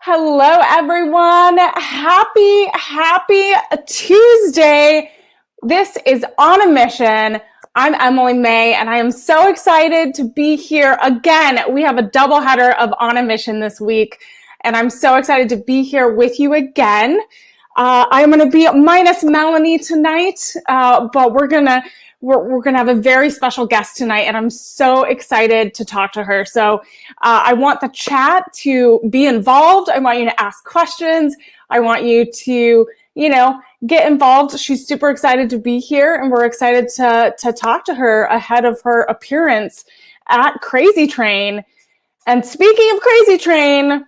Hello, everyone. Happy Tuesday. This is On a Mission. I'm Emily Mae, and I am so excited to be here again. We have a doubleheader of On a Mission this week, and I'm so excited to be here with you again. I'm going to be minus Melanie tonight, but we're gonna have a very special guest tonight, and I'm so excited to talk to her. So I want the chat to be involved. I want you to ask questions. I want you to, get involved. She's super excited to be here, and we're excited to talk to her ahead of her appearance at Crazy Train. And speaking of Crazy Train,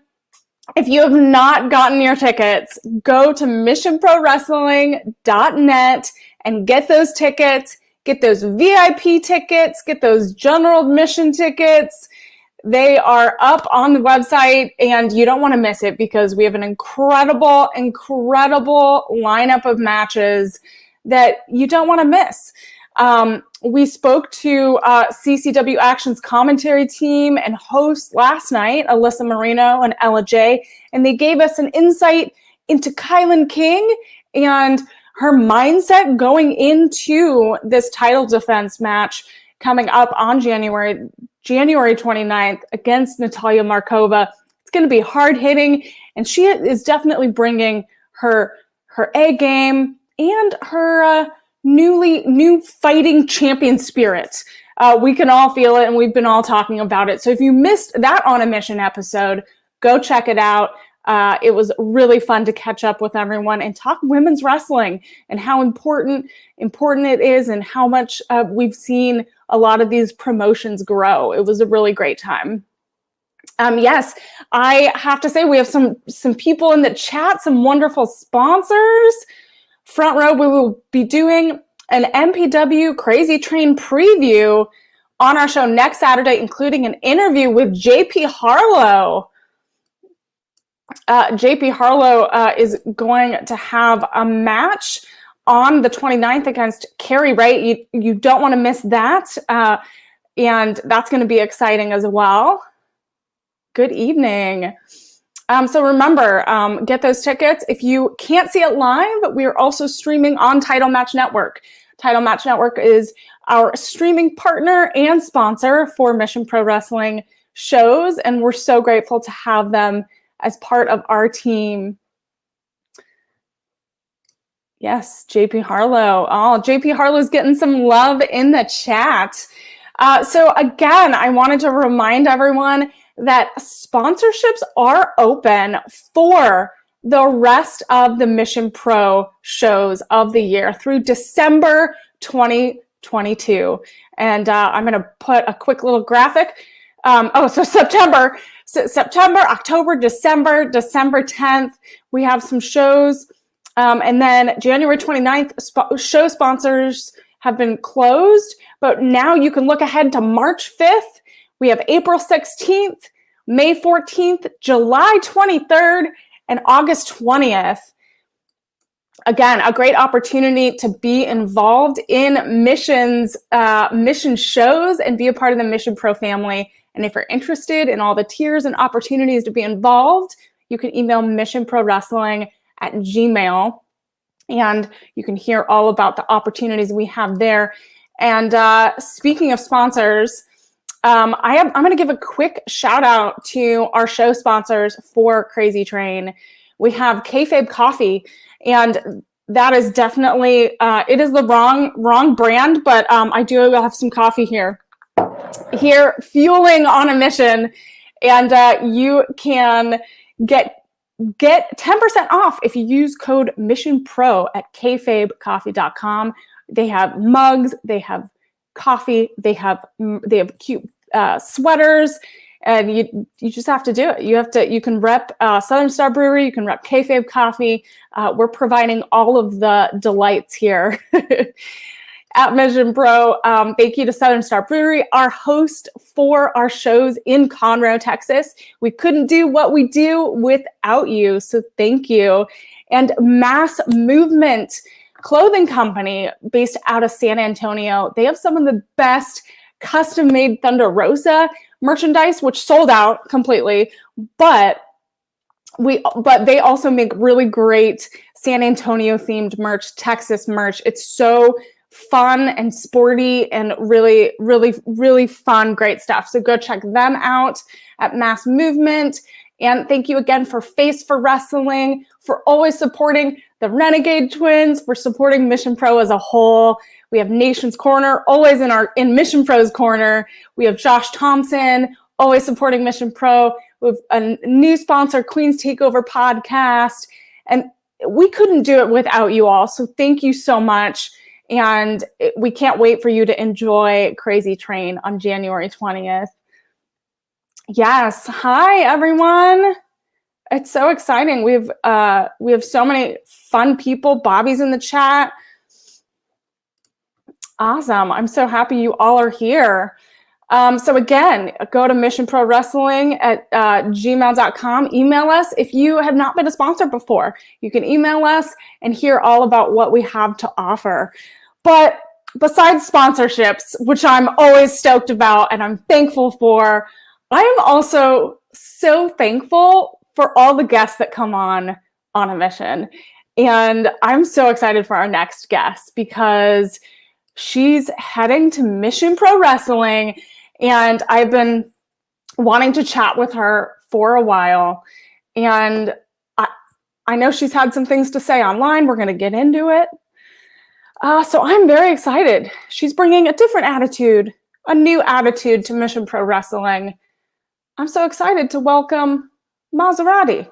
if you have not gotten your tickets, go to missionprowrestling.net and get those tickets. Get those VIP tickets, get those general admission tickets. They are up on the website, and you don't want to miss it because we have an incredible lineup of matches that you don't want to miss. We spoke to CCW Action's commentary team and hosts last night, Alyssa Marino and Ella J, and they gave us an insight into Kylan King and her mindset going into this title defense match coming up on January 29th against Natalia Markova. It's going to be hard-hitting, and she is definitely bringing her A game and her new fighting champion spirit. We can all feel it, and we've been all talking about it. So if you missed that On a Mission episode, go check it out. It was really fun to catch up with everyone and talk women's wrestling and how important it is and how much we've seen a lot of these promotions grow. It was a really great time. Yes, I have to say we have some people in the chat, some wonderful sponsors. Front row, we will be doing an MPW Crazy Train preview on our show next Saturday, including an interview with JP Harlow. JP Harlow is going to have a match on the 29th against Carrie Wright. You don't want to miss that. And that's going to be exciting as well. Good evening. So remember, get those tickets. If you can't see it live, we are also streaming on Title Match Network. Title Match Network is our streaming partner and sponsor for Mission Pro Wrestling shows, and we're so grateful to have them as part of our team. Yes, JP Harlow. Oh, JP Harlow's getting some love in the chat. So again, I wanted to remind everyone that sponsorships are open for the rest of the Mission Pro shows of the year through December 2022. And I'm going to put a quick little graphic. So September, October, December 10th, we have some shows. And then January 29th, show sponsors have been closed, but now you can look ahead to March 5th. We have April 16th, May 14th, July 23rd, and August 20th. Again, a great opportunity to be involved in mission shows and be a part of the Mission Pro family. And if you're interested in all the tiers and opportunities to be involved, you can email missionprowrestling@gmail.com, and you can hear all about the opportunities we have there. And speaking of sponsors, I'm going to give a quick shout out to our show sponsors for Crazy Train. We have Kayfabe Coffee, and that is definitely it is the wrong brand, but I do have some coffee here fueling On a Mission, and you can get 10% off if you use code MissionPro at kayfabecoffee.com. They have mugs, they have coffee, they have cute sweaters, and you just have to do it. You can rep Southern Star Brewery, you can rep Kayfabe Coffee. We're providing all of the delights here at Mission Pro. Thank you to Southern Star Brewery, our host for our shows in Conroe, Texas. We couldn't do what we do without you, so thank you. And Mass Movement Clothing Company based out of San Antonio. They have some of the best custom-made Thunder Rosa merchandise, which sold out completely, but But they also make really great San Antonio themed merch, Texas merch. It's so fun and sporty and really, really, really fun, great stuff. So go check them out at Mass Movement. And thank you again for Face for Wrestling, for always supporting the Renegade Twins, for supporting Mission Pro as a whole. We have Nation's Corner, always in Mission Pro's corner. We have Josh Thompson, always supporting Mission Pro. We have a new sponsor, Queen's Takeover Podcast. And we couldn't do it without you all. So thank you so much. And we can't wait for you to enjoy Crazy Train on January 20th. Yes. Hi, everyone. It's so exciting. We have so many fun people. Bobby's in the chat. Awesome. I'm so happy you all are here. So again, go to missionprowrestling at gmail.com. Email us if you have not been a sponsor before. You can email us and hear all about what we have to offer. But besides sponsorships, which I'm always stoked about and I'm thankful for, I am also so thankful for all the guests that come on a mission. And I'm so excited for our next guest because she's heading to Mission Pro Wrestling. And I've been wanting to chat with her for a while. And I know she's had some things to say online. We're going to get into it. So I'm very excited. She's bringing a different attitude, a new attitude to Mission Pro Wrestling. I'm so excited to welcome Mazzerati.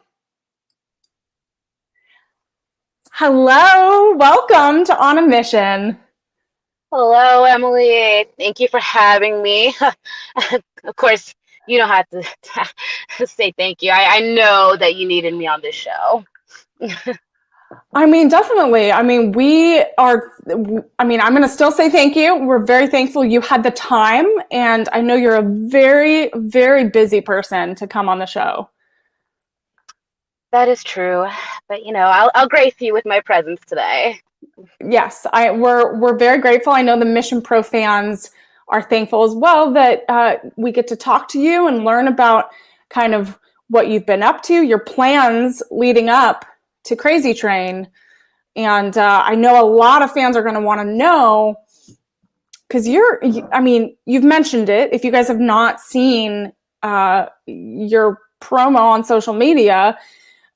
Hello, welcome to On a Mission. Hello, Emily. Thank you for having me. Of course, you don't have to say thank you. I know that you needed me on this show. I mean, definitely. I mean, I'm going to still say thank you. We're very thankful you had the time. And I know you're a very, very busy person to come on the show. That is true. But, I'll grace you with my presence today. Yes, we're very grateful. I know the Mission Pro fans are thankful as well that we get to talk to you and learn about kind of what you've been up to, your plans leading up to Crazy Train. And I know a lot of fans are going to want to know, because you've mentioned it. If you guys have not seen your promo on social media,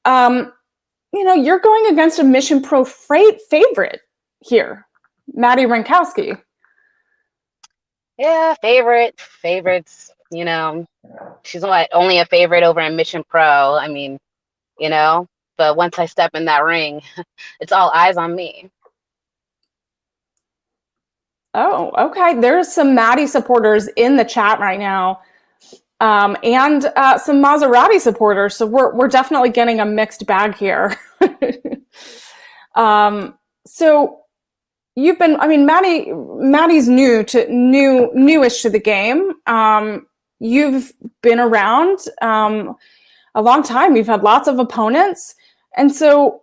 you're going against a Mission Pro favorite here, Madi Wrenkowski. Yeah, favorites, she's only a favorite over in Mission Pro. I mean, but once I step in that ring, it's all eyes on me. Oh, okay. There's some Madi supporters in the chat right now. And some Mazzerati supporters. So we're definitely getting a mixed bag here. So you've been, Maddie's newish to the game. You've been around a long time. You've had lots of opponents. And so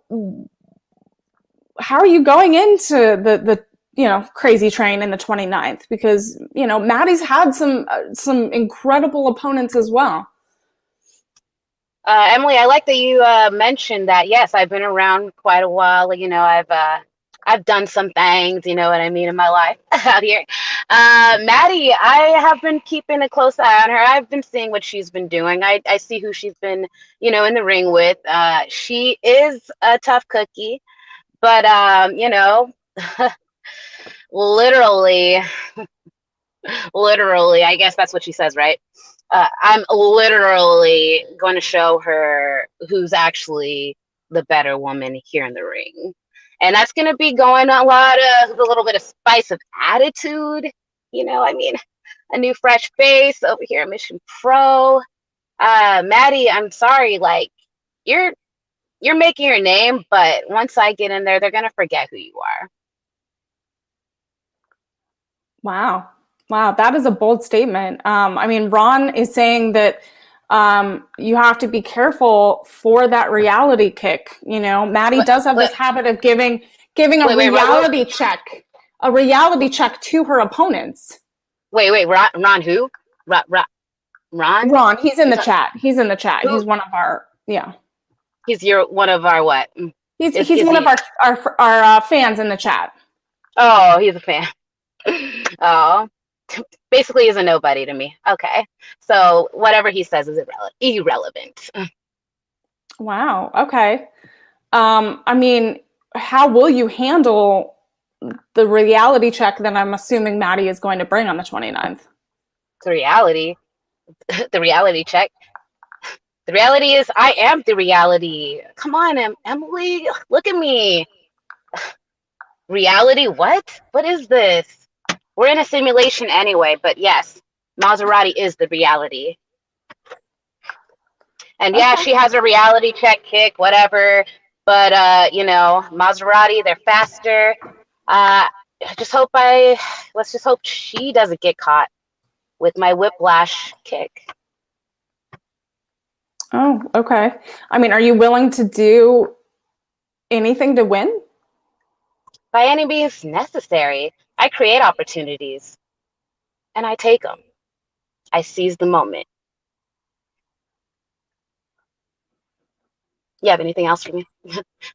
how are you going into the Crazy Train in the 29th? Because, Maddie's had some incredible opponents as well. Emily, I like that you mentioned that. Yes, I've been around quite a while. I've done some things, you know what I mean, in my life out here. Maddie, I have been keeping a close eye on her. I've been seeing what she's been doing. I see who she's been, in the ring with. She is a tough cookie, but, literally, I guess that's what she says, right? I'm literally going to show her who's actually the better woman here in the ring. And that's going to be going a little bit of spice of attitude, a new fresh face over here at Mission Pro. Maddie, I'm sorry, you're making your name, but once I get in there, they're going to forget who you are. Wow, that is a bold statement. Ron is saying that you have to be careful for that reality kick. Maddie does have this habit of giving a reality check to her opponents. Wait, Ron who? Ron? Ron, he's in the chat. He's in the chat. Who? He's one of our, yeah. He's one of our what? He's one of our fans in the chat. Oh, he's a fan. Oh, basically he's a nobody to me. Okay, so whatever he says is irrelevant. Wow. Okay. I mean, how will you handle the reality check that I'm assuming Madi is going to bring on the 29th? The reality check. The reality is I am the reality. Come on, Emily, look at me. Reality? What? What is this? We're in a simulation anyway, but yes, Mazzerati is the reality. And yeah, Okay. she has a reality check kick, whatever. But Mazzerati, they're faster. Let's just hope she doesn't get caught with my whiplash kick. Oh, okay. I mean, are you willing to do anything to win? By any means necessary. I create opportunities and I take them. I seize the moment. You have anything else for me?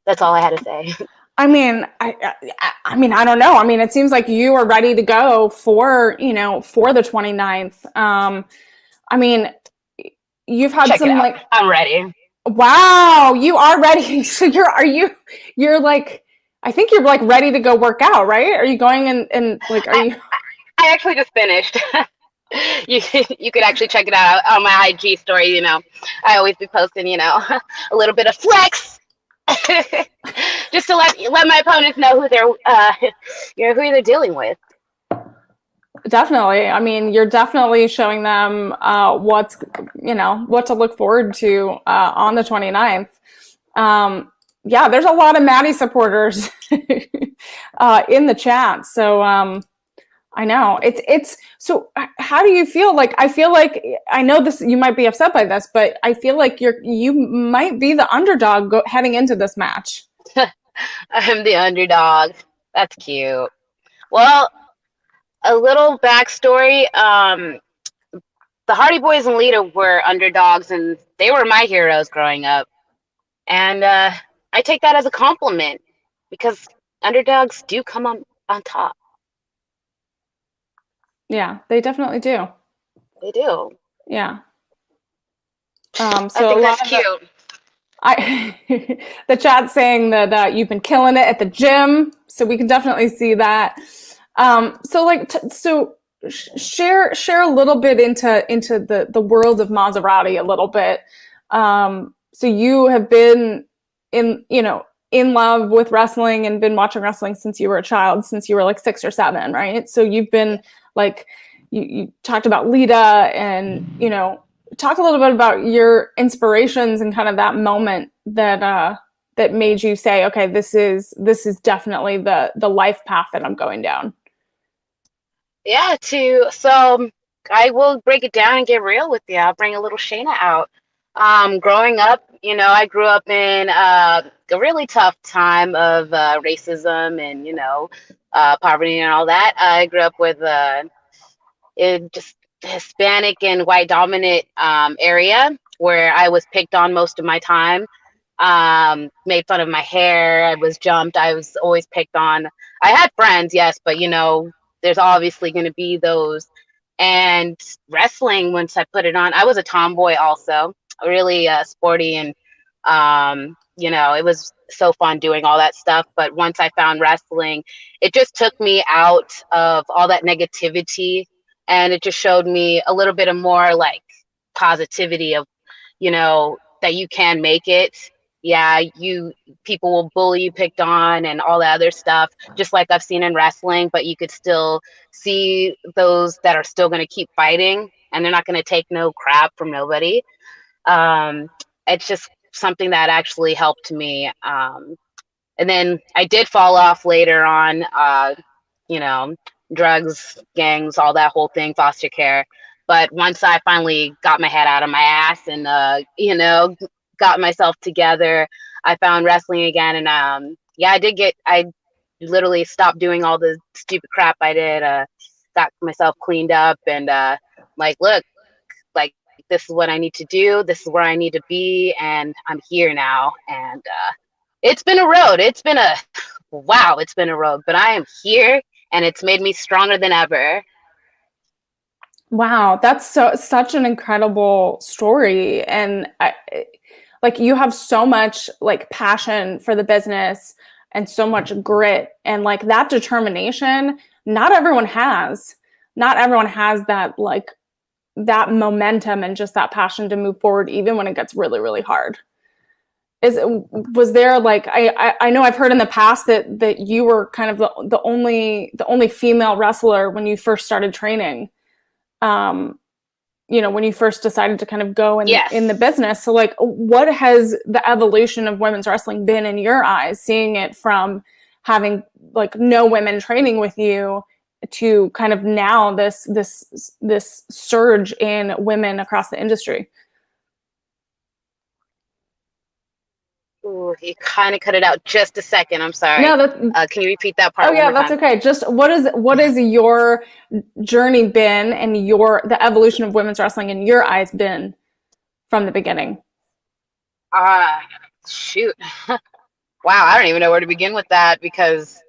That's all I had to say. I mean, I don't know. I mean, it seems like you are ready to go for the 29th. I mean, you've had some like, I'm ready. Wow, you are ready. So you're like, I think you're like ready to go work out, right? Are you going and like, are you? I actually just finished. You could actually check it out on my IG story. I always be posting, a little bit of flex, just to let my opponents know who they're dealing with. Definitely. I mean, you're definitely showing them what to look forward to on the 29th. Yeah, there's a lot of Madi supporters in the chat. So I know it's so how do you feel? Like, I feel like, I know this, you might be upset by this, but I feel like you might be the underdog heading into this match. I'm the underdog. That's cute. Well, a little backstory. The Hardy Boys and Lita were underdogs, and they were my heroes growing up. And I take that as a compliment because underdogs do come on top. Yeah, they definitely do. They do. Yeah. So I think that's cute. The chat saying that you've been killing it at the gym, so we can definitely see that. Share a little bit into the world of Mazzerati a little bit. So you have been in love with wrestling and been watching wrestling since you were a child, since you were like 6 or 7, right? So you've been like, you talked about Lita, and talk a little bit about your inspirations and kind of that moment that made you say, okay, this is definitely the life path that I'm going down. Yeah, so I will break it down and get real with you. I'll bring a little Shayna out. Growing up, I grew up in a really tough time of racism and poverty and all that. I grew up with just Hispanic and white dominant area where I was picked on most of my time. Made fun of my hair. I was jumped. I was always picked on. I had friends, yes, but there's obviously going to be those. And wrestling, once I put it on, I was a tomboy also, really sporty, and it was so fun doing all that stuff. But once I found wrestling, it just took me out of all that negativity, and it just showed me a little bit of more like positivity of that you can make it. Yeah, people will bully you, picked on, and all that other stuff, just like I've seen in wrestling, but you could still see those that are still going to keep fighting, and they're not going to take no crap from nobody. It's just something that actually helped me. And then I did fall off later on, drugs, gangs, all that whole thing, foster care. But once I finally got my head out of my ass and, got myself together, I found wrestling again. And I literally stopped doing all the stupid crap I did, got myself cleaned up, and look, like this is what I need to do. This is where I need to be. And I'm here now. And it's been a road. It's been a road, but I am here and it's made me stronger than ever. Wow, that's such an incredible story. And like you have so much like passion for the business and so much grit and like that determination. Not everyone has. Not everyone has that like that momentum and just that passion to move forward even when it gets really, really hard. Was there like I know I've heard in the past that you were kind of the only female wrestler when you first started training. When you first decided to kind of go in the business. So like, what has the evolution of women's wrestling been in your eyes, seeing it from having like no women training with you to kind of now this surge in women across the industry? Ooh, you kind of cut it out just a second. I'm sorry. No, can you repeat that part? Oh yeah, that's okay. Just what is your journey been and the evolution of women's wrestling in your eyes been from the beginning? Shoot. Wow, I don't even know where to begin with that because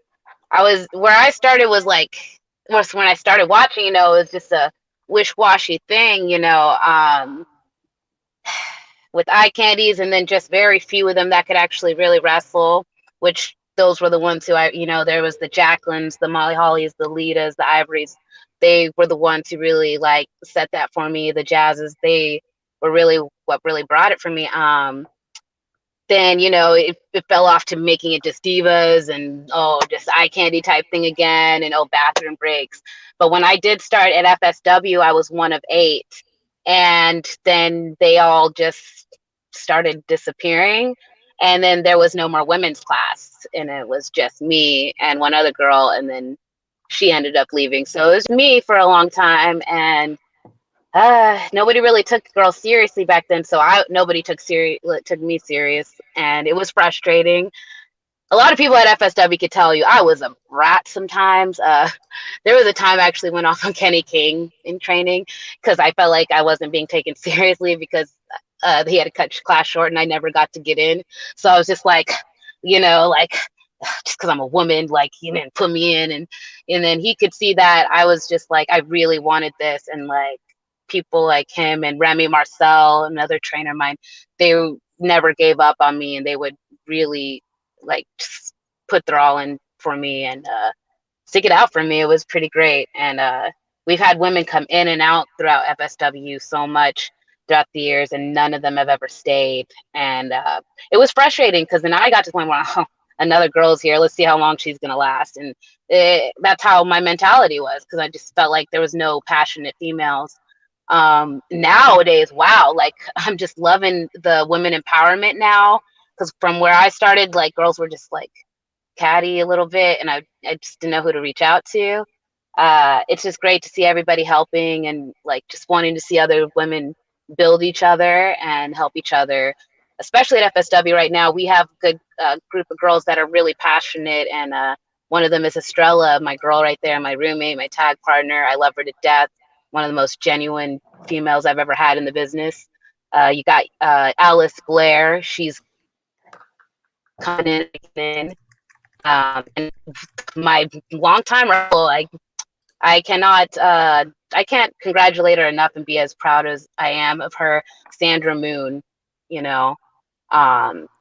where I started was like, when I started watching, it was just a wish-washy thing, with eye candies, and then just very few of them that could actually really wrestle, which those were the ones who there was the Jacquelines, the Molly Hollies, the Litas, the Ivories. They were the ones who really like set that for me. The Jazzes, they were really what really brought it for me. Then, it fell off to making it just divas and, just eye candy type thing again and, bathroom breaks. But when I did start at FSW, I was one of 8. And then they all just started disappearing. And then there was no more women's class. And it was just me and one other girl. And then she ended up leaving. So it was me for a long time. And nobody really took girls seriously back then. So nobody took me serious. And it was frustrating. A lot of people at FSW could tell you I was a brat sometimes. There was a time I actually went off on Kenny King in training because I felt like I wasn't being taken seriously because he had to cut class short and I never got to get in. So I was just like, just because I'm a woman, like he didn't put me in. And then he could see that I was just like, I really wanted this. And like people like him and Remy Marcel, another trainer of mine, they never gave up on me and they would really like just put their all in for me and stick it out for me. It was pretty great. And we've had women come in and out throughout FSW so much throughout the years and none of them have ever stayed. And it was frustrating because then I got to the point where another girl's here, let's see how long she's gonna last. And that's how my mentality was because I just felt like there was no passionate females. Nowadays, wow, like I'm just loving the women empowerment now. Because from where I started, like girls were just like catty a little bit, and I just didn't know who to reach out to. It's just great to see everybody helping and like just wanting to see other women build each other and help each other. Especially at FSW right now, we have a good group of girls that are really passionate, and one of them is Estrella, my girl right there, my roommate, my tag partner. I love her to death. One of the most genuine females I've ever had in the business. You got Alice Blair. She's coming in. And my longtime rival, I can't congratulate her enough and be as proud as I am of her. Sandra Moon,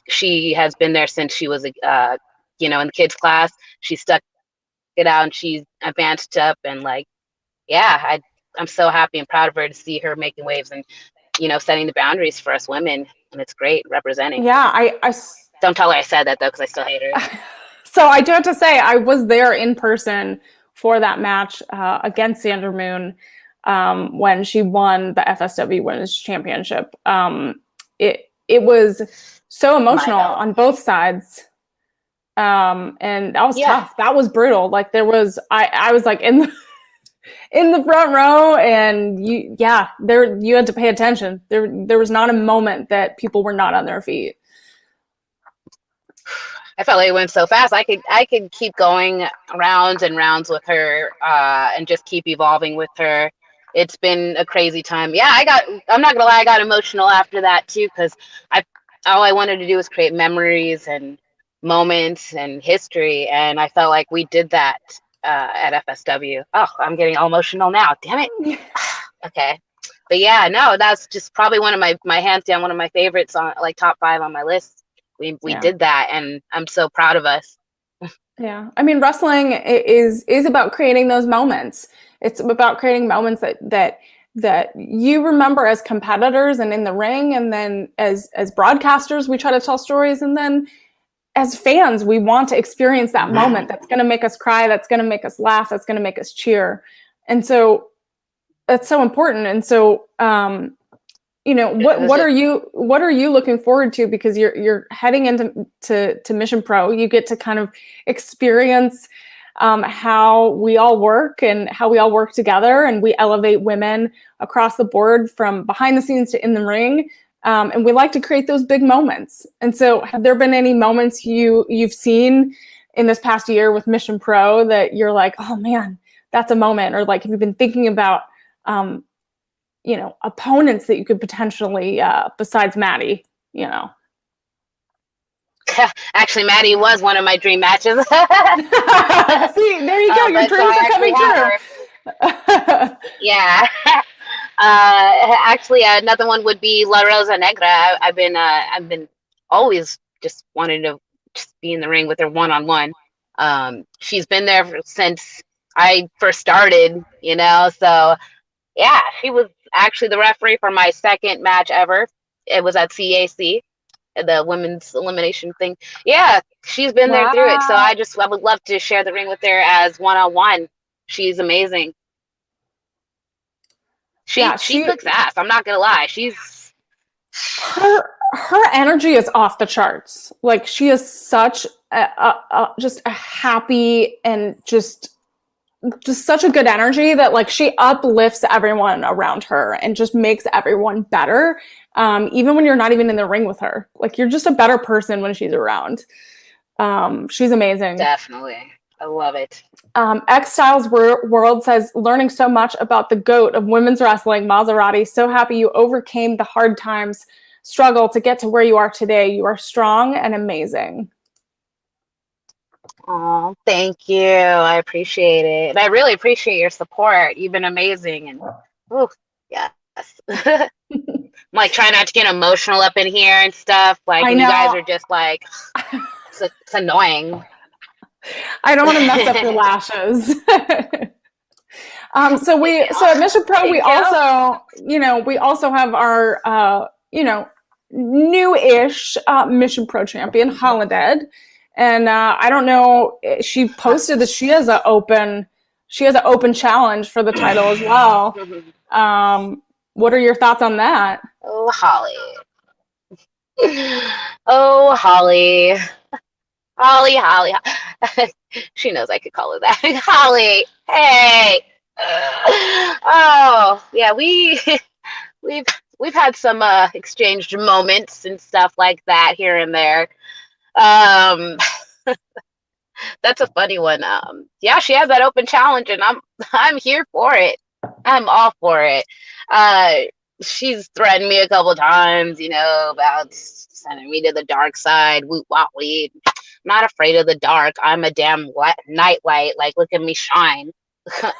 she has been there since she was in the kids class. She stuck it out and she's advanced up and like, yeah, I'm so happy and proud of her to see her making waves and setting the boundaries for us women, and it's great representing. Yeah, I don't tell her I said that though, because I still hate her. So I do have to say, I was there in person for that match against Sandra Moon when she won the FSW Women's Championship. It was so emotional on both sides, and that was tough. That was brutal. Like I was like in the front row, and you had to pay attention. There was not a moment that people were not on their feet. I felt like it went so fast. I could keep going rounds and rounds with her and just keep evolving with her. it's been a crazy time. Yeah, I'm not gonna lie, I got emotional after that too, because I all I wanted to do was create memories and moments and history, and I felt like we did that at FSW. Oh, I'm getting all emotional now. Damn it. Okay. But yeah, no, that's just probably one of my hands down, one of my favorites on like top 5 on my list. We did that, and I'm so proud of us. Yeah. I mean, wrestling is about creating those moments. It's about creating moments that you remember as competitors and in the ring, and then as broadcasters we try to tell stories, and then as fans we want to experience that moment that's going to make us cry, that's going to make us laugh, that's going to make us cheer. And so that's so important. And so what are you looking forward to, because you're heading into Mission Pro. You get to kind of experience how we all work and how we all work together, and we elevate women across the board from behind the scenes to in the ring, and we like to create those big moments. And so have there been any moments you've seen in this past year with Mission Pro that you're like, oh man, that's a moment? Or like, have you been thinking about opponents that you could potentially, besides Madi, Actually, Madi was one of my dream matches. See, there you go. Your dreams are coming true. Yeah. Actually, another one would be La Rosa Negra. I've been always just wanting to just be in the ring with her one-on-one. She's been there since I first started, so yeah, she was actually the referee for my second match ever. It was at CAC, the women's elimination thing. Yeah, she's been there through it. So I would love to share the ring with her as one-on-one. She's amazing. She kicks ass. I'm not gonna lie. Her energy is off the charts. Like, she is such just a happy and just such a good energy that like she uplifts everyone around her and just makes everyone better. Even when you're not even in the ring with her, like, you're just a better person when she's around. She's amazing. Definitely. I love it. X Styles World says, learning so much about the GOAT of women's wrestling, Mazzerati. So happy you overcame the hard times, struggle to get to where you are today. You are strong and amazing. Oh, thank you. I appreciate it. And I really appreciate your support. You've been amazing. And yes. I'm like trying not to get emotional up in here and stuff. Like, you guys are just like, it's annoying. I don't want to mess up your lashes. So at Mission Pro, we also have our, new-ish Mission Pro champion, Holiday. And I don't know, she posted that she has an open challenge for the title as well. What are your thoughts on that? Oh, Holly. Oh, Holly. Holly. She knows I could call her that. Holly, hey. Oh, yeah, we've had some exchanged moments and stuff like that here and there. That's a funny one. Yeah, she has that open challenge, and I'm here for it. I'm all for it. She's threatened me a couple times, about sending me to the dark side. Woot wah weed. Not afraid of the dark. I'm a damn nightlight. Like, look at me shine.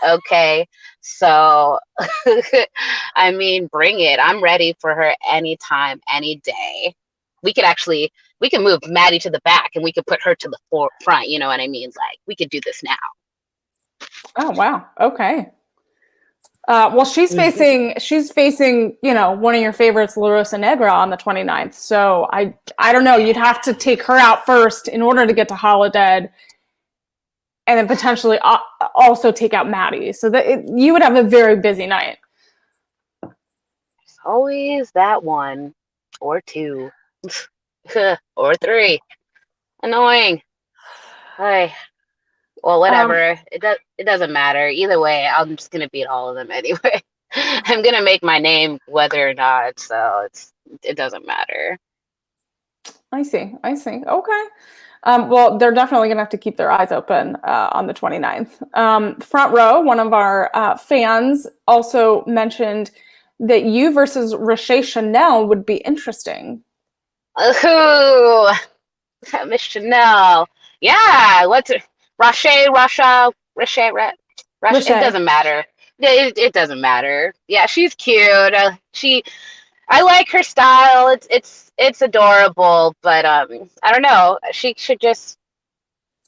Okay, so I mean, bring it. I'm ready for her anytime, any day. We can move Madi to the back and we could put her to the front. You know what I mean? Like, we could do this now. Oh, wow. Okay. Well, she's facing, one of your favorites, La Rosa Negra, on the 29th. So I don't know. You'd have to take her out first in order to get to Holiday, and then potentially also take out Madi. So that you would have a very busy night. There's always that one or two or three. Annoying. Hey. Well, whatever. It doesn't matter. Either way, I'm just gonna beat all of them anyway. I'm gonna make my name whether or not, so it doesn't matter. I see. Okay. Well, they're definitely going to have to keep their eyes open on the 29th. Front Row, one of our fans, also mentioned that you versus Roche Chanel would be interesting. Ooh, Miss Chanel. Yeah, Roche? It Roche. doesn't matter. It doesn't matter. Yeah, she's cute. I like her style. It's adorable, but I don't know. She should just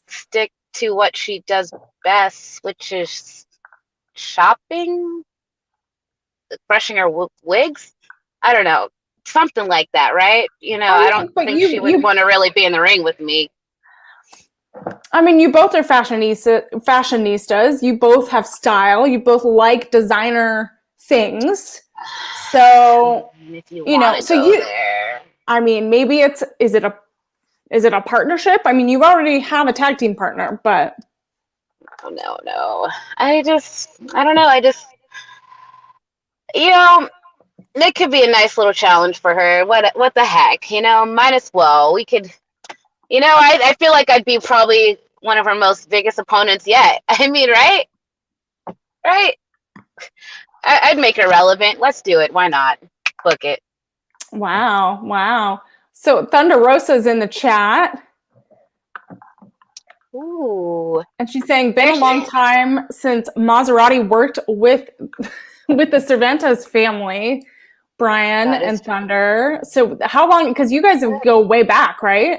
stick to what she does best, which is shopping, brushing her wigs. I don't know, something like that, right? I don't But think she would want to really be in the ring with me. You both are fashionistas. You both have style. You both like designer things. So, if you want to go there. Maybe is it a partnership? You already have a tag team partner, but no. I don't know. It could be a nice little challenge for her. What the heck? Might as well. We could, I feel like I'd be probably one of her most biggest opponents yet. Right? Right? I'd make her relevant. Let's do it. Why not? Book it. Wow. So Thunder Rosa's in the chat. Ooh. And she's saying, been a long time since Mazzerati worked with the Cervantes family, Brian and Thunder. So how long, because you guys go way back, right?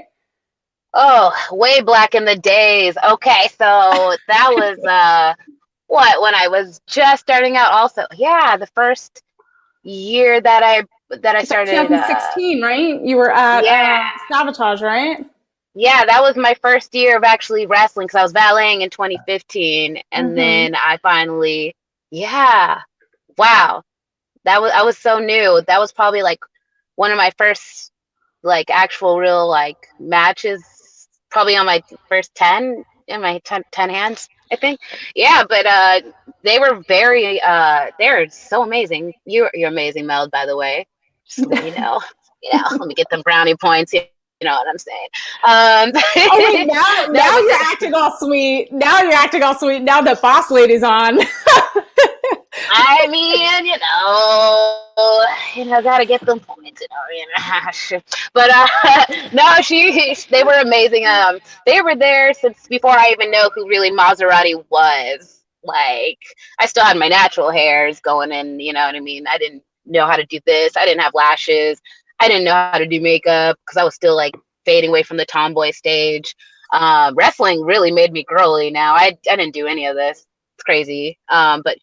Oh, way back in the days. Okay, so that was when I was just starting out also. Yeah, the first year that I started 2016, right? You were at Sabotage, right? Yeah, that was my first year of actually wrestling because I was valeting in 2015, and then I finally, wow, I was so new. That was probably like one of my first like actual real like matches, probably on my first 10 in my 10 hands, I think. Yeah, but they were they're so amazing. You're amazing, Mel, by the way. Just so you know. Let me get them brownie points. You know what I'm saying? Oh wait, now you're acting all sweet. Now that Boss Lady's on. Gotta get them points. But no, they were amazing. They were there since before I even know who really Mazzerati was. Like, I still had my natural hairs going in. You know what I mean? I didn't know how to do this. I didn't have lashes. I didn't know how to do makeup because I was still like fading away from the tomboy stage. Wrestling really made me girly now. I didn't do any of this. It's crazy. But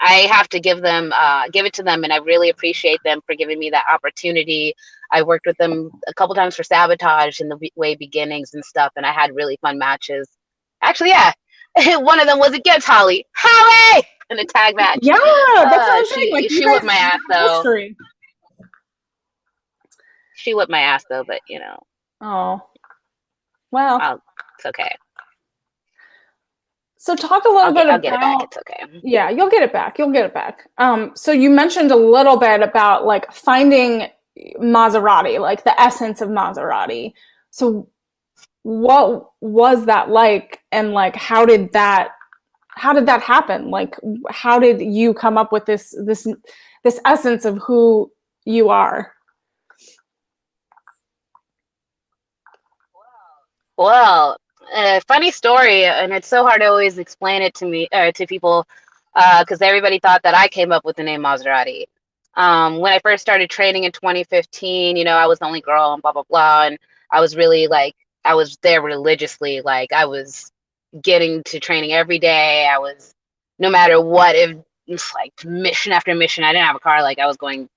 I have to give it to them, and I really appreciate them for giving me that opportunity. I worked with them a couple times for Sabotage in the way beginnings and stuff, and I had really fun matches. Actually, yeah, one of them was against Holly in a tag match. Yeah, that's what I'm saying. Like, she whipped my ass though. She whipped my ass though, but Oh, well, it's okay. So talk a little bit about. I'll get it back. It's okay. Yeah, you'll get it back. So you mentioned a little bit about like finding Mazzerati, like the essence of Mazzerati. So what was that like, and like how did that happen? Like, how did you come up with this essence of who you are? Well, funny story, and it's so hard to always explain it to people, because everybody thought that I came up with the name Mazzerati. When I first started training in 2015, I was the only girl and blah blah blah, and I was really like I was there religiously, like I was getting to training every day. I was, no matter what, if like mission after mission. I didn't have a car, like I was going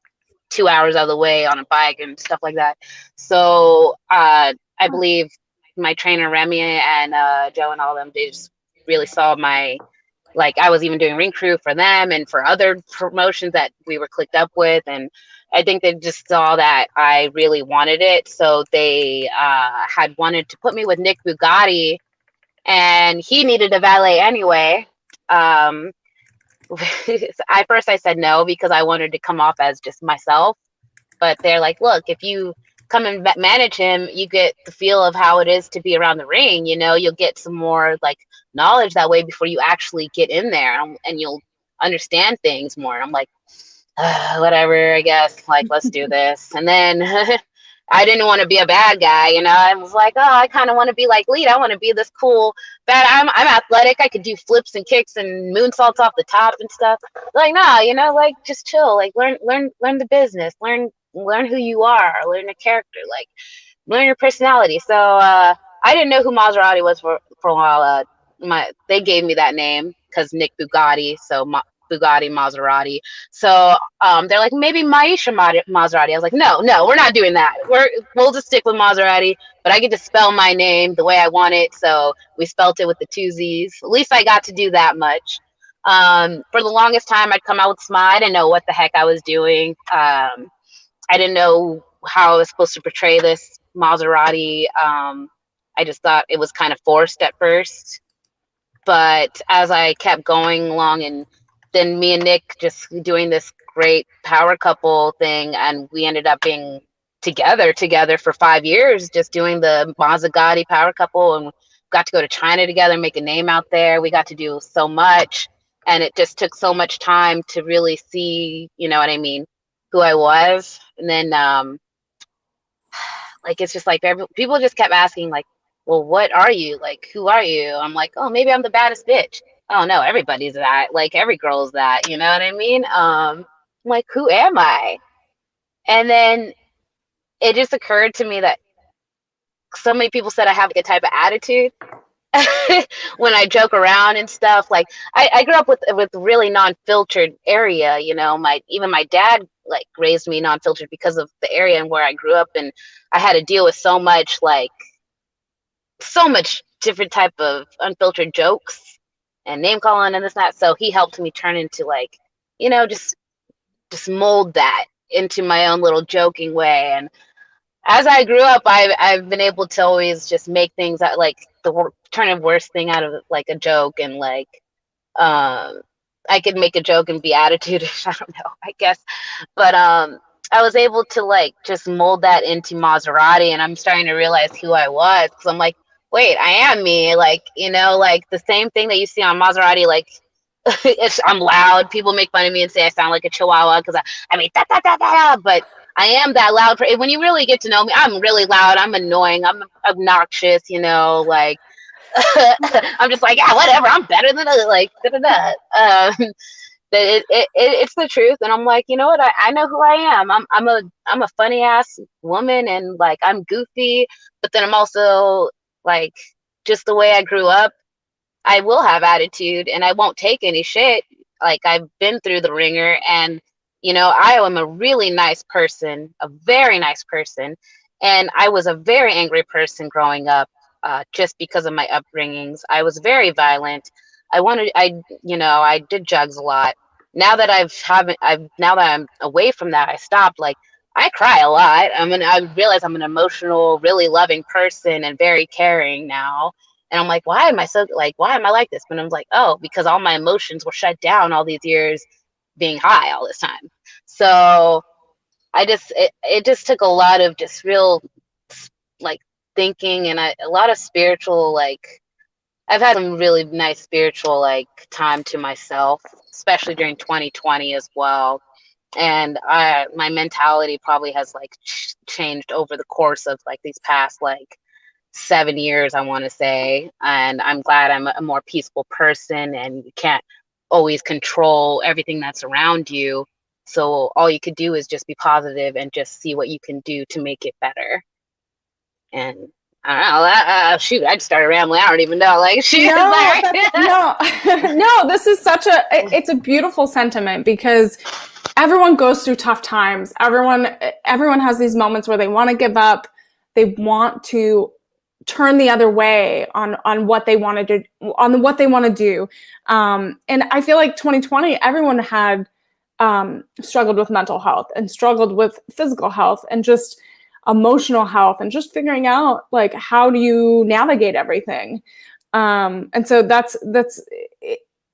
2 hours out of the way on a bike and stuff like that. So I believe my trainer Remy and Joe and all of them, they just really saw my, like I was even doing ring crew for them and for other promotions that we were clicked up with, and I think they just saw that I really wanted it. So they had wanted to put me with Nick Bugatti, and he needed a valet anyway. At first I said no because I wanted to come off as just myself, but they're like, look, if you come and manage him, you get the feel of how it is to be around the ring. You know, you'll get some more like knowledge that way before you actually get in there, and you'll understand things more. And I'm like, whatever, I guess, like, let's do this. And then I didn't want to be a bad guy, you know. I was like, oh, I kind of want to be like Lead. I want to be this cool bad. I'm athletic. I could do flips and kicks and moonsaults off the top and stuff. Like, nah, you know, like, just chill. Like, learn the business. Learn who you are. Learn the character. Like, learn your personality. So I didn't know who Maserati was for a while. They gave me that name because Nick Bugatti. So Bugatti Maserati. So they're like, maybe Maisha Maserati. I was like, no, we're not doing that. We'll just stick with Maserati, but I get to spell my name the way I want it. So we spelt it with the two Z's. At least I got to do that much. For the longest time, I'd come out with Sma. I didn't know what the heck I was doing. I didn't know how I was supposed to portray this Maserati. I just thought it was kind of forced at first. But as I kept going along, and then me and Nick just doing this great power couple thing, and we ended up being together for 5 years, just doing the Mazzerati power couple, and got to go to China together, make a name out there. We got to do so much, and it just took so much time to really see, you know what I mean, who I was. And then like, it's just like people just kept asking, like, well, what are you? Like, who are you? I'm like, oh, maybe I'm the baddest bitch. Oh no, everybody's that. Like, every girl's that. You know what I mean? I'm like, who am I? And then it just occurred to me that so many people said I have like a type of attitude when I joke around and stuff. Like, I grew up with really non-filtered area. You know, even my dad like raised me non-filtered because of the area and where I grew up, and I had to deal with so much different type of unfiltered jokes and name calling and this and that. So he helped me turn into, like, you know, just mold that into my own little joking way. And as I grew up, I've been able to always just make things that, like, turn a worst thing out of like a joke, and like I could make a joke and be attitude-ish. I don't know, I guess, but I was able to like just mold that into Maserati, and I'm starting to realize who I was, because I'm like, wait, I am me. Like, you know, like the same thing that you see on Maserati, like I'm loud. People make fun of me and say I sound like a chihuahua because I mean, da, da, da, da, but I am that loud. When you really get to know me, I'm really loud. I'm annoying. I'm obnoxious, you know, like I'm just like, yeah, whatever. I'm better than like, da, da, da. It's the truth. And I'm like, you know what? I know who I am. I'm a funny ass woman, and like, I'm goofy, but then I'm also like, just the way I grew up, I will have attitude and I won't take any shit. Like, I've been through the ringer, and you know, I am a really nice person, a very nice person. And I was a very angry person growing up, just because of my upbringings. I was very violent. I did drugs a lot. Now that now that I'm away from that, I stopped. Like, I cry a lot. I realize I'm an emotional, really loving person and very caring now. And I'm like, why am I like this? But I'm like, oh, because all my emotions were shut down all these years being high all this time. So it just took a lot of just real, like, thinking, and a lot of spiritual, like, I've had some really nice spiritual, like, time to myself, especially during 2020 as well. And my mentality probably has like changed over the course of like these past like 7 years, I want to say. And I'm glad I'm a more peaceful person, and you can't always control everything that's around you. So all you could do is just be positive and just see what you can do to make it better. And I don't know, shoot, I just started rambling. I don't even know. Like, shoot, no, this is it's a beautiful sentiment, because everyone goes through tough times. Everyone has these moments where they want to give up. They want to turn the other way on what they want to do, and I feel like 2020, everyone had struggled with mental health and struggled with physical health and just emotional health, and just figuring out, like, how do you navigate everything. And so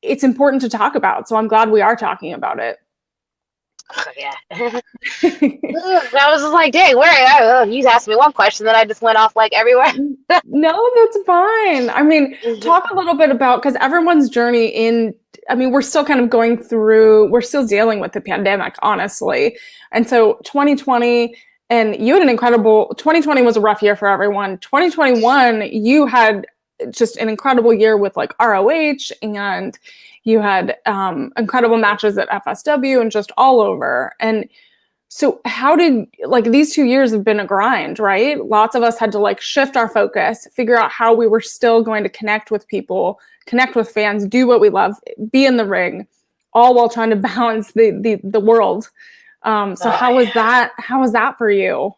it's important to talk about. So I'm glad we are talking about it. Yeah. I was just like, dang, where? You asked me one question, then I just went off like everywhere. No, that's fine. I mean, talk a little bit about, because everyone's journey in, I mean, we're still kind of going through, we're still dealing with the pandemic, honestly. And so 2020, and you had an incredible, 2020 was a rough year for everyone. 2021, you had just an incredible year with like ROH, and you had incredible matches at FSW and just all over. And so how did, like, these 2 years have been a grind, right? Lots of us had to like shift our focus, figure out how we were still going to connect with people, connect with fans, do what we love, be in the ring, all while trying to balance the world. So how was that? How was that for you?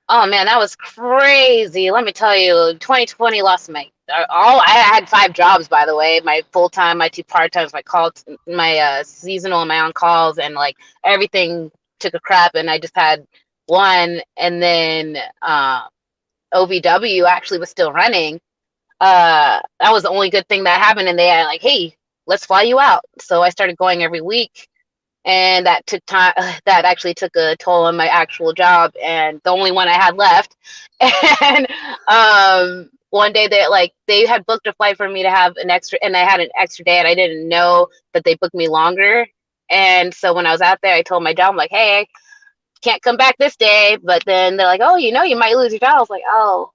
Oh man, that was crazy. Let me tell you, 2020 lost my all. I had 5 jobs, by the way: my full time, my 2 part times, my seasonal, and my on calls, and like everything took a crap, and I just had one. And then OVW actually was still running. That was the only good thing that happened, and they had like, hey, let's fly you out. So I started going every week, and that took time. That actually took a toll on my actual job, and the only one I had left. And one day they had booked a flight for me to have an extra, and I had an extra day, and I didn't know that they booked me longer. And so when I was out there, I told my job, I'm like, hey, I can't come back this day. But then they're like, oh, you might lose your job. I was like, oh.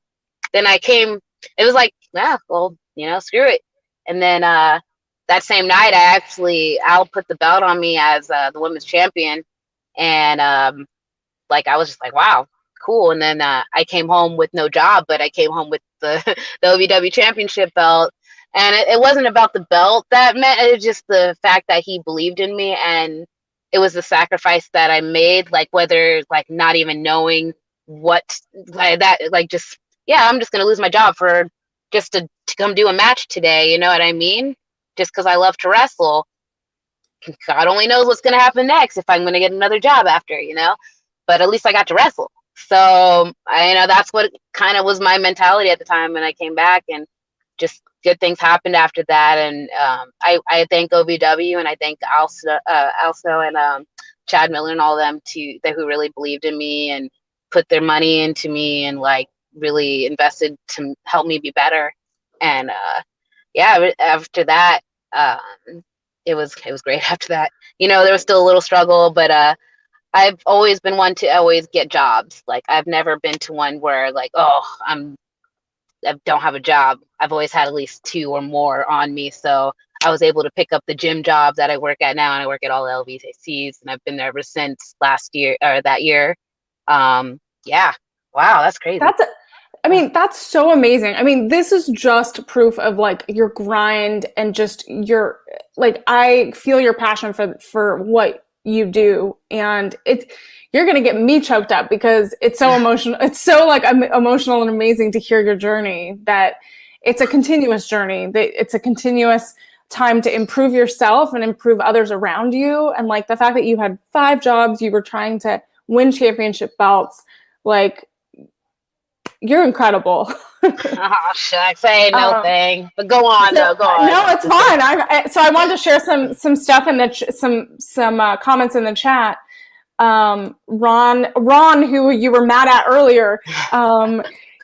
Then I came. It was like, yeah, well, screw it. And then that same night, Al put the belt on me as the women's champion, and like I was just like, wow, cool. And then I came home with no job, but I came home with the the OVW championship belt, and it wasn't about the belt that meant it was just the fact that he believed in me, and it was the sacrifice that I made, like whether like not even knowing what like that like just yeah, I'm just gonna lose my job for just to come do a match today. You know what I mean? Just because I love to wrestle. God only knows what's going to happen next if I'm going to get another job after. But at least I got to wrestle. So, that's what kind of was my mentality at the time when I came back, and just good things happened after that. And I thank OVW, and I thank Also and Chad Miller and all of them who really believed in me and put their money into me and like really invested to help me be better. And yeah, after that, it was great after that. There was still a little struggle, but I've always been one to always get jobs. Like I've never been to one where like, oh, I don't have a job. I've always had at least 2 or more on me. So I was able to pick up the gym job that I work at now, and I work at all LVCs, and I've been there ever since last year or that year. Yeah. Wow, that's crazy. That's so amazing. I mean, this is just proof of like your grind and just your, like, I feel your passion for what you do, and you're going to get me choked up because it's so emotional. It's so like emotional and amazing to hear your journey, that it's a continuous journey. It's a continuous time to improve yourself and improve others around you. And like the fact that you had 5 jobs, you were trying to win championship belts, like, you're incredible. Oh, shucks. I ain't no thing. But go on, though. Go on. No, it's fine. So I wanted to share some stuff in some comments in the chat. Ron, who you were mad at earlier,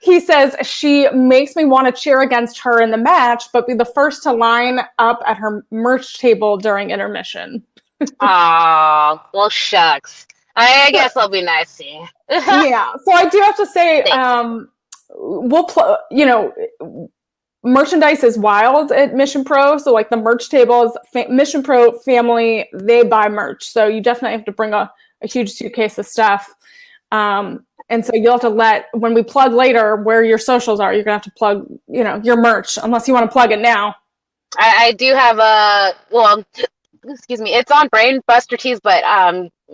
he says she makes me want to cheer against her in the match, but be the first to line up at her merch table during intermission. Oh, well, shucks. I guess I'll be nice to you. Yeah. So I do have to say, merchandise is wild at Mission Pro. So like the merch tables, Mission Pro family, they buy merch. So you definitely have to bring a huge suitcase of stuff. And so you'll have to when we plug later where your socials are, you're going to have to plug, your merch, unless you want to plug it now. I do have excuse me, it's on Brain Buster Tees, but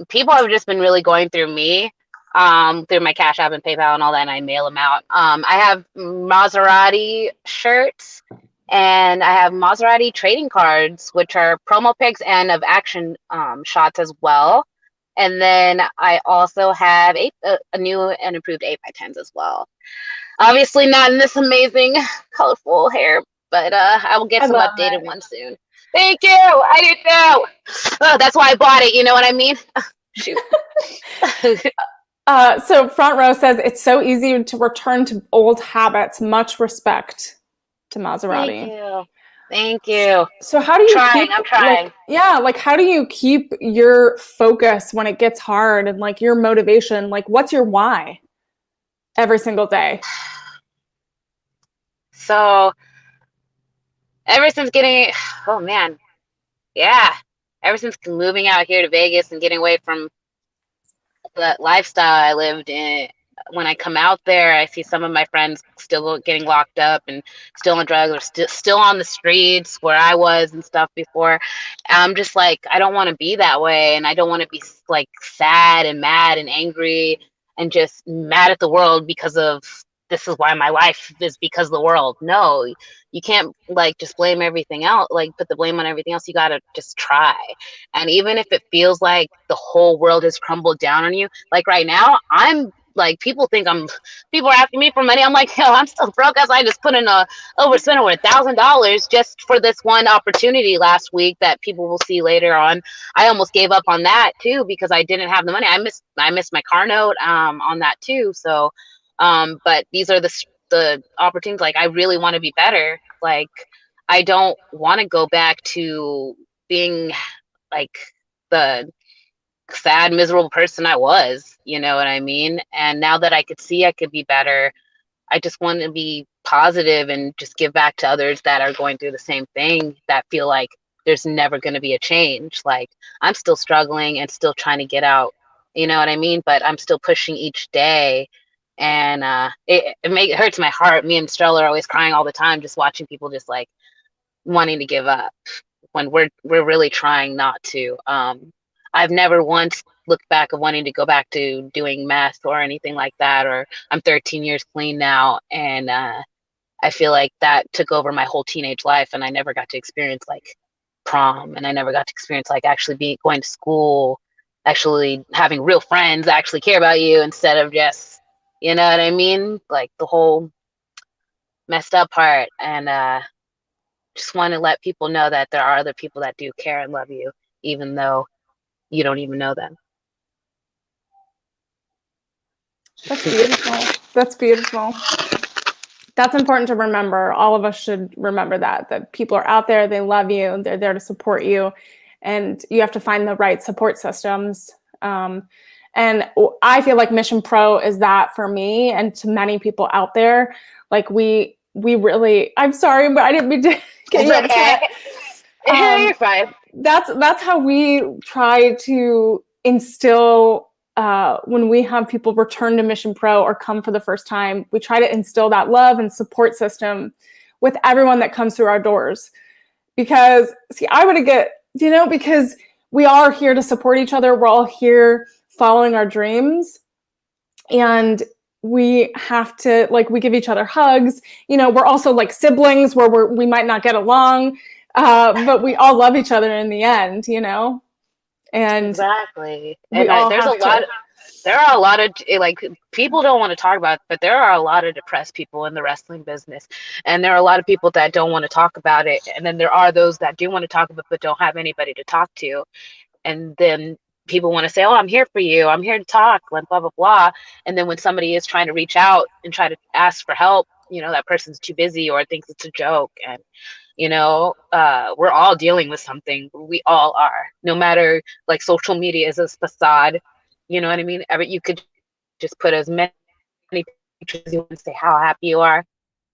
people have just been really going through me, through my Cash App and PayPal and all that, and I mail them out. I have Mazzerati shirts, and I have Mazzerati trading cards, which are promo pics and of action shots as well. And then I also have a new and improved 8x10s as well. Obviously not in this amazing colorful hair, but I will get some updated ones soon. Thank you. I didn't know. Oh, that's why I bought it. You know what I mean? Shoot. So Front Row says, it's so easy to return to old habits. Much respect to Mazzerati. Thank you. Thank you. So how do you I'm trying. Like how do you keep your focus when it gets hard, and like your motivation? Like, what's your why every single day? So ever since ever since moving out here to Vegas and getting away from the lifestyle I lived in, when I come out there, I see some of my friends still getting locked up and still on drugs, or still on the streets where I was and stuff before. I'm just like, I don't want to be that way, and I don't want to be like sad and mad and angry and just mad at the world because of this is why my life is because of the world. No, you can't like just blame everything else, like put the blame on everything else. You got to just try. And even if it feels like the whole world has crumbled down on you, like right now, I'm like, people are asking me for money. I'm like, yo, I'm still broke as I just put in overspent over $1,000 just for this one opportunity last week that people will see later on. I almost gave up on that too because I didn't have the money. I missed my car note on that too. So, but these are the opportunities. Like, I really want to be better. Like, I don't want to go back to being like the sad, miserable person I was, you know what I mean? And now that I could see I could be better, I just want to be positive and just give back to others that are going through the same thing, that feel like there's never going to be a change. Like, I'm still struggling and still trying to get out, you know what I mean? But I'm still pushing each day. And it hurts my heart. Me and Stella are always crying all the time, just watching people just like wanting to give up when we're really trying not to. I've never once looked back of wanting to go back to doing meth or anything like that. Or I'm 13 years clean now, and I feel like that took over my whole teenage life, and I never got to experience like prom, and I never got to experience like actually going to school, actually having real friends actually care about you instead of just, you know what I mean? Like the whole messed up part. And just want to let people know that there are other people that do care and love you, even though you don't even know them. That's beautiful. That's beautiful. That's important to remember. All of us should remember that people are out there, they love you, they're there to support you, and you have to find the right support systems. And I feel like Mission Pro is that for me and to many people out there. Like we really, I'm sorry, but I didn't mean to get you upset. You're fine. That's how we try to instill, when we have people return to Mission Pro or come for the first time, we try to instill that love and support system with everyone that comes through our doors. Because see, because we are here to support each other. We're all here following our dreams, and we have to, like, we give each other hugs. You know, we're also like siblings where we might not get along, but we all love each other in the end, you know? And exactly. And there are a lot of like, people don't want to talk about it, but there are a lot of depressed people in the wrestling business, and there are a lot of people that don't want to talk about it, and then there are those that do want to talk about it but don't have anybody to talk to. And then people want to say, oh, I'm here for you, I'm here to talk, like blah blah blah. And then when somebody is trying to reach out and try to ask for help, you know, that person's too busy or thinks it's a joke. And you know, we're all dealing with something. We all are. No matter, like, social media is a facade. You know what I mean? You could just put as many pictures as you want to say how happy you are,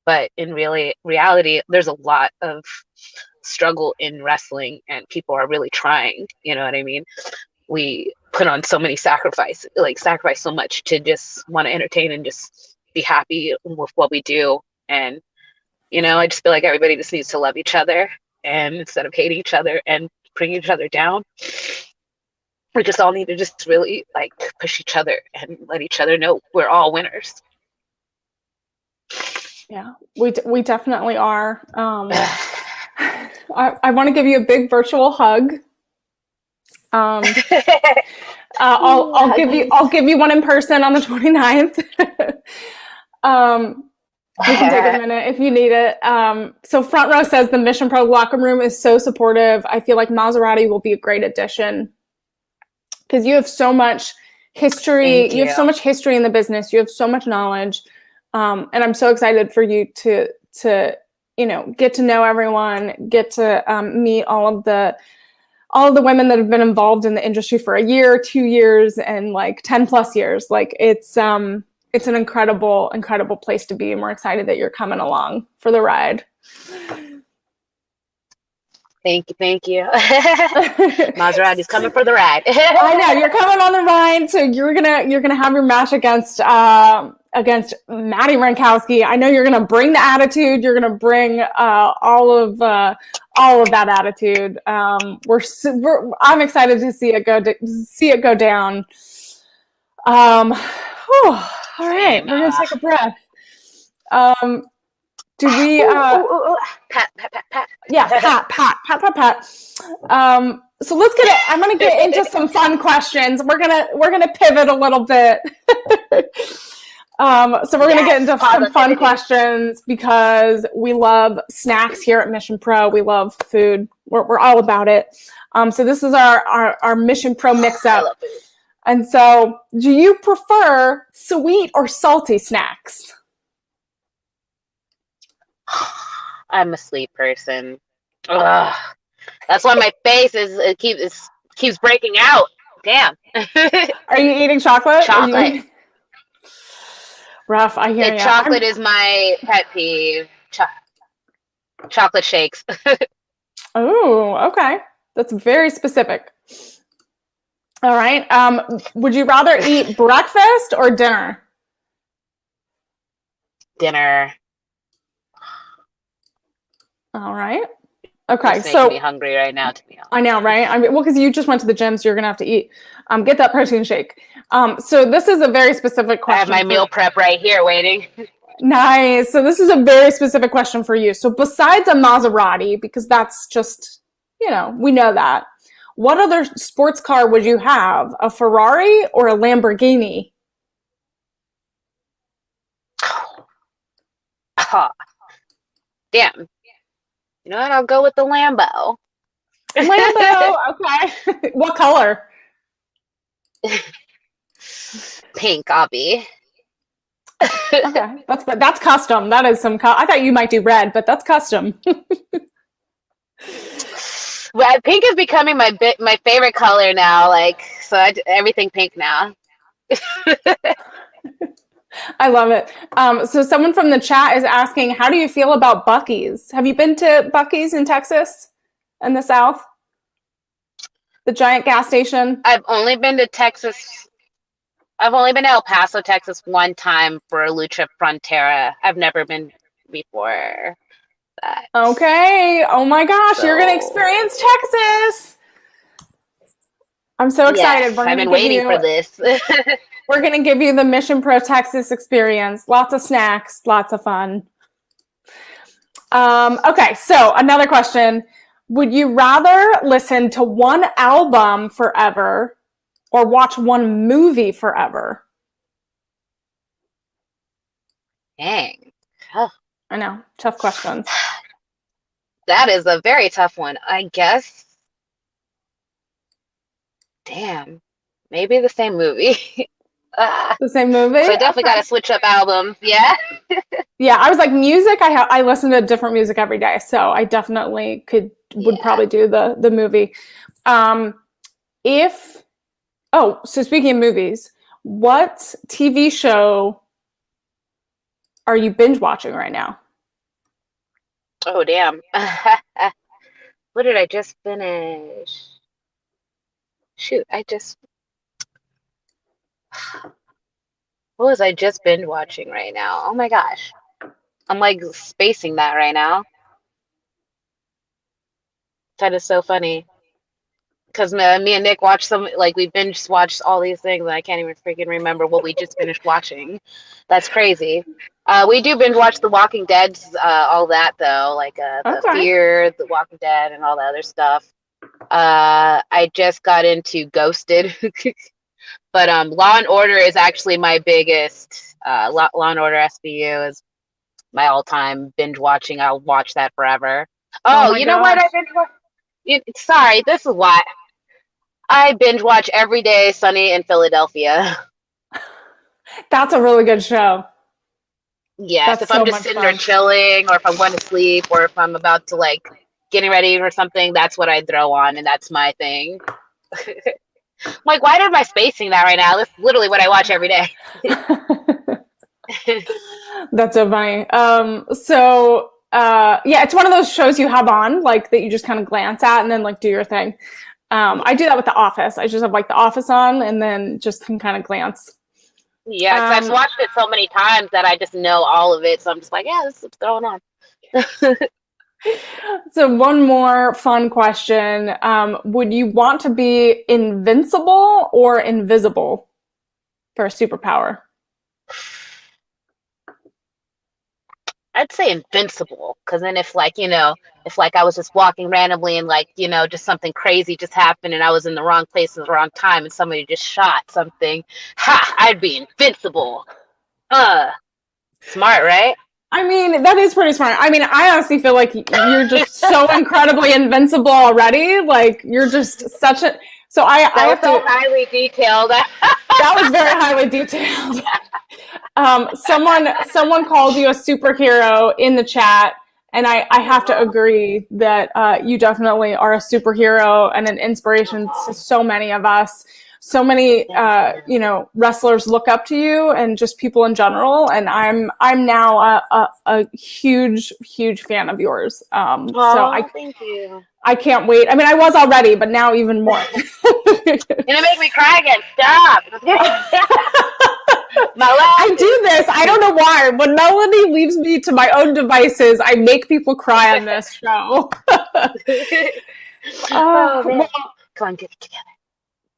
but in reality, there's a lot of struggle in wrestling, and people are really trying. You know what I mean? We put on so many sacrifice so much to just want to entertain and just be happy with what we do. And you know, I just feel like everybody just needs to love each other, and instead of hating each other and bring each other down, we just all need to just really like push each other and let each other know we're all winners. Yeah, we definitely are. I want to give you a big virtual hug. I'll give you one in person on the 29th. We can take a minute if you need it. So Front Row says the Mission Pro locker room is so supportive. I feel like Mazzerati will be a great addition because you have so much history. Thank You have so much history in the business. You have so much knowledge. And I'm so excited for you to get to know everyone, get to meet all of the women that have been involved in the industry for a year, 2 years, and like 10 plus years. Like it's an incredible, incredible place to be. And we're excited that you're coming along for the ride. Thank you. Mazzerati's coming for the ride. I know you're coming on the ride, so you're gonna have your match against Madi Wrenkowski. I know you're gonna bring the attitude. You're gonna bring all of that attitude. I'm excited to see it go down. All right, we're gonna take a breath. Do we? Pat. Yeah, pat. So let's get it. I'm gonna get into some fun questions. We're gonna pivot a little bit. So we're gonna get into some fun questions because we love snacks here at Mission Pro. We love food. We're all about it. So this is our Mission Pro mix up. I love food. And so, do you prefer sweet or salty snacks? I'm a sweet person. Ugh. That's why my face keeps breaking out. Damn. Are you eating chocolate? Chocolate. Rough. I hear you. Chocolate is my pet peeve. Chocolate shakes. Oh, okay. That's very specific. All right. Would you rather eat breakfast or dinner? Dinner. All right. Okay. It's making me hungry right now, to be honest. I know, right? Well, because you just went to the gym, so you're gonna have to eat. Get that protein shake. So this is a very specific question. I have my meal prep right here waiting. Nice. So this is a very specific question for you. So besides a Maserati, because that's just, we know that. What other sports car would you have? A Ferrari or a Lamborghini? Oh, damn. You know what? I'll go with the Lambo. Lambo, okay. What color? Pink, Obby. Okay, that's custom. That is some. I thought you might do red, but that's custom. Well, pink is becoming my favorite color now. Everything pink now. I love it. So someone from the chat is asking, how do you feel about Buc-ee's? Have you been to Buc-ee's in Texas, in the South? The giant gas station? I've only been to Texas. I've only been to El Paso, Texas one time for Lucha Frontera. I've never been before that. Okay. Oh my gosh, you're going to experience Texas. I'm so excited. Yes, I've been waiting for this. We're going to give you the Mission Pro Texas experience. Lots of snacks, lots of fun. Okay, so another question. Would you rather listen to one album forever or watch one movie forever? Dang. Oh. I know, tough questions. That is a very tough one. I guess. Damn. Maybe the same movie. The same movie? So I definitely got to switch up albums. Yeah. Yeah, I was like, music, I listen to different music every day, so I definitely would probably do the movie. So speaking of movies, what TV show are you binge watching right now? Oh, damn. What did I just finish? Shoot, what was I just binge watching right now? Oh my gosh. I'm like spacing that right now. That is so funny. Because me and Nick watched we binge watched all these things and I can't even freaking remember what we just finished watching. That's crazy. We do binge watch The Walking Dead, all that though, the Fear, The Walking Dead, and all the other stuff. I just got into Ghosted, but Law and Order is actually my biggest. Law and Order SVU is my all-time binge watching. I'll watch that forever. Oh, you know what? I binge watch. Sorry, this is why I binge watch every day Sunny in Philadelphia. That's a really good show. Yes, That's if I'm so just much sitting there fun. chilling, or if I'm going to sleep, or if I'm about to like getting ready for something, that's what I throw on, and that's my thing. I'm like, why am I spacing that right now? That's literally what I watch every day. That's so funny. Yeah, it's one of those shows you have on, like that you just kind of glance at and then like do your thing. I do that with The Office. I just have like The Office on and then just can kind of glance. Yeah, because I've Um, watched it so many times that I just know all of it. So I'm just like, yeah, this is what's going on. so one more fun question. Would you want to be invincible or invisible for a superpower? I'd say invincible, because then if like, if like I was just walking randomly and like, just something crazy just happened and I was in the wrong place at the wrong time and somebody just shot something, I'd be invincible. Uh, Smart, right? I mean, that is pretty smart. I mean, I honestly feel like you're just so incredibly invincible already. Like you're just such a. So I That was have so to. highly detailed. That was very highly detailed. Someone called you a superhero in the chat, and I have to agree that you definitely are a superhero and an inspiration to so many of us. So many wrestlers look up to you, and just people in general. And I'm now a huge fan of yours. Oh, thank you. I can't wait. I mean, I was already, but now even more. You're gonna make me cry again. Stop. I do this. I don't know why. When Melanie leaves me to my own devices, I make people cry on this show. Oh man. Well, Come on, get it together.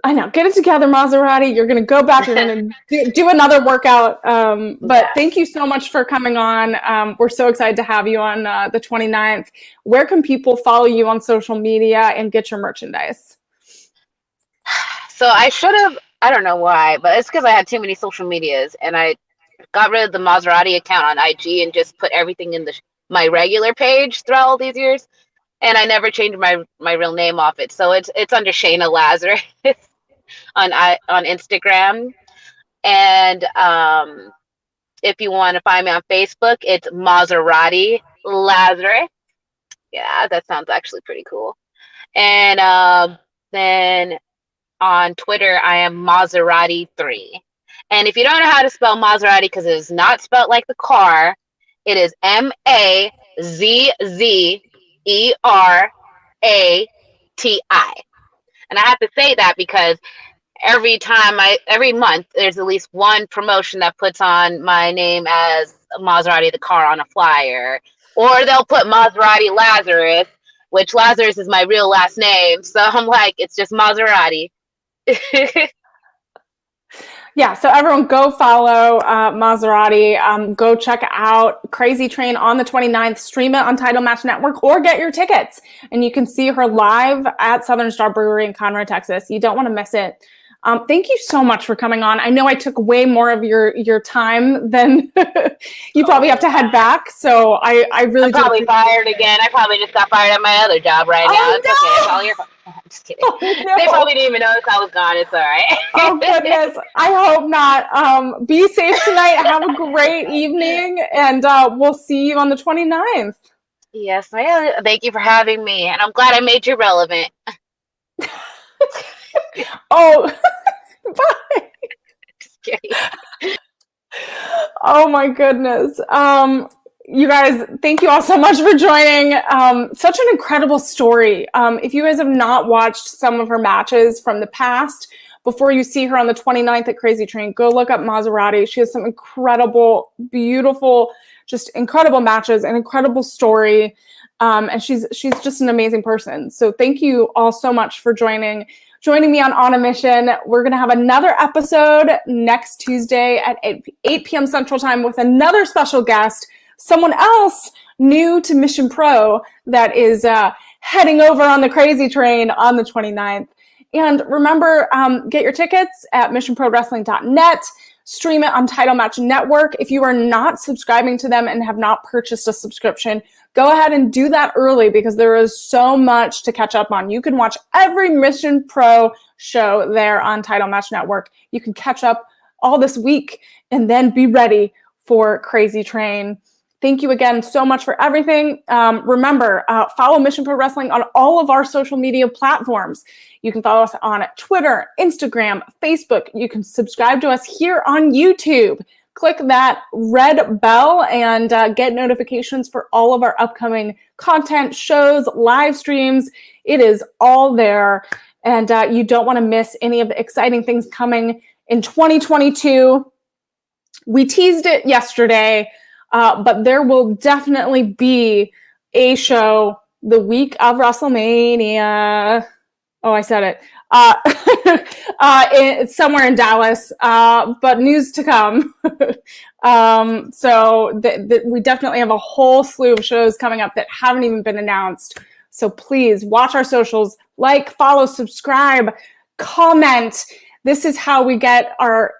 I know. Get it together, Mazzerati. You're going to go back. You're going to do another workout. But thank you so much for coming on. We're so excited to have you on the 29th. Where can people follow you on social media and get your merchandise? So I should have, I don't know why, but it's because I had too many social medias and I got rid of the Mazzerati account on IG and just put everything in my regular page throughout all these years. And I never changed my real name off it. So it's under Shayna Lazarus on Instagram. And if you want to find me on Facebook, it's Mazzerati Lazarus. Yeah, that sounds actually pretty cool. And then on Twitter, I am Mazzerati3. And if you don't know how to spell Maserati, because it is not spelled like the car, it is Mazzerati. And I have to say that because every month, there's at least one promotion that puts on my name as Maserati the car on a flyer. Or they'll put Maserati Lazarus, which Lazarus is my real last name. So I'm like, it's just Maserati. Yeah, so everyone go follow Mazzerati. Go check out Crazy Train on the 29th. Stream it on Title Match Network or get your tickets. And you can see her live at Southern Star Brewery in Conroe, Texas. You don't want to miss it. Thank you so much for coming on. I know I took way more of your time than you probably have to head back. So I really I'm probably fired again. I probably just got fired at my other job right now. It's okay. It's all your fault. I'm just kidding. Oh, no. They probably didn't even notice I was gone. It's all right. Oh, goodness. I hope not. Be safe tonight. Have a great evening. And we'll see you on the 29th. Yes, ma'am. Thank you for having me. And I'm glad I made you relevant. Oh, bye. Just kidding. Oh my goodness. You guys, thank you all so much for joining. Such an incredible story. If you guys have not watched some of her matches from the past, before you see her on the 29th at Crazy Train, go look up Mazzerati. She has some incredible, beautiful, just incredible matches, an incredible story. And she's just an amazing person. So thank you all so much for joining me on a Mission. We're going to have another episode next Tuesday at 8 p.m. Central Time with another special guest, someone else new to Mission Pro that is heading over on the Crazy Train on the 29th. And remember, get your tickets at missionprowrestling.net. stream it on Title Match Network. If you are not subscribing to them and have not purchased a subscription, go ahead and do that early because there is so much to catch up on. You can watch every Mission Pro show there on Title Match Network. You can catch up all this week and then be ready for Crazy Train. Thank you again so much for everything. Remember, follow Mission Pro Wrestling on all of our social media platforms. You can follow us on Twitter, Instagram, Facebook. You can subscribe to us here on YouTube. Click that red bell and get notifications for all of our upcoming content, shows, live streams. It is all there. And you don't want to miss any of the exciting things coming in 2022. We teased it yesterday. But there will definitely be a show the week of WrestleMania. Oh, I said it. It's somewhere in Dallas, but news to come. So we definitely have a whole slew of shows coming up that haven't even been announced. So please watch our socials, like, follow, subscribe, comment. This is how we get our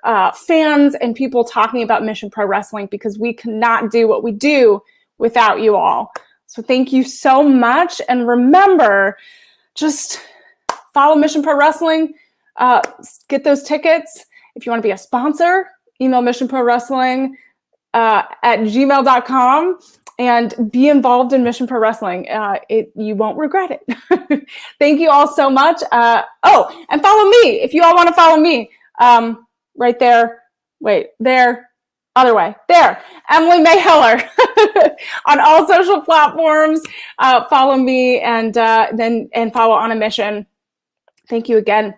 fans and people talking about Mission Pro Wrestling because we cannot do what we do without you all. So thank you so much. And remember, just follow Mission Pro Wrestling. Get those tickets. If you want to be a sponsor, email missionprowrestling at gmail.com and be involved in Mission Pro Wrestling. You won't regret it. Thank you all so much. And follow me if you all want to follow me. Right there. Wait, there. Other way. There. Emily Mae Heller on all social platforms. Follow me and follow On a Mission. Thank you again.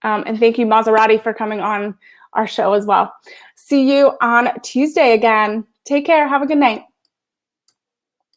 And thank you, Mazzerati, for coming on our show as well. See you on Tuesday again. Take care. Have a good night.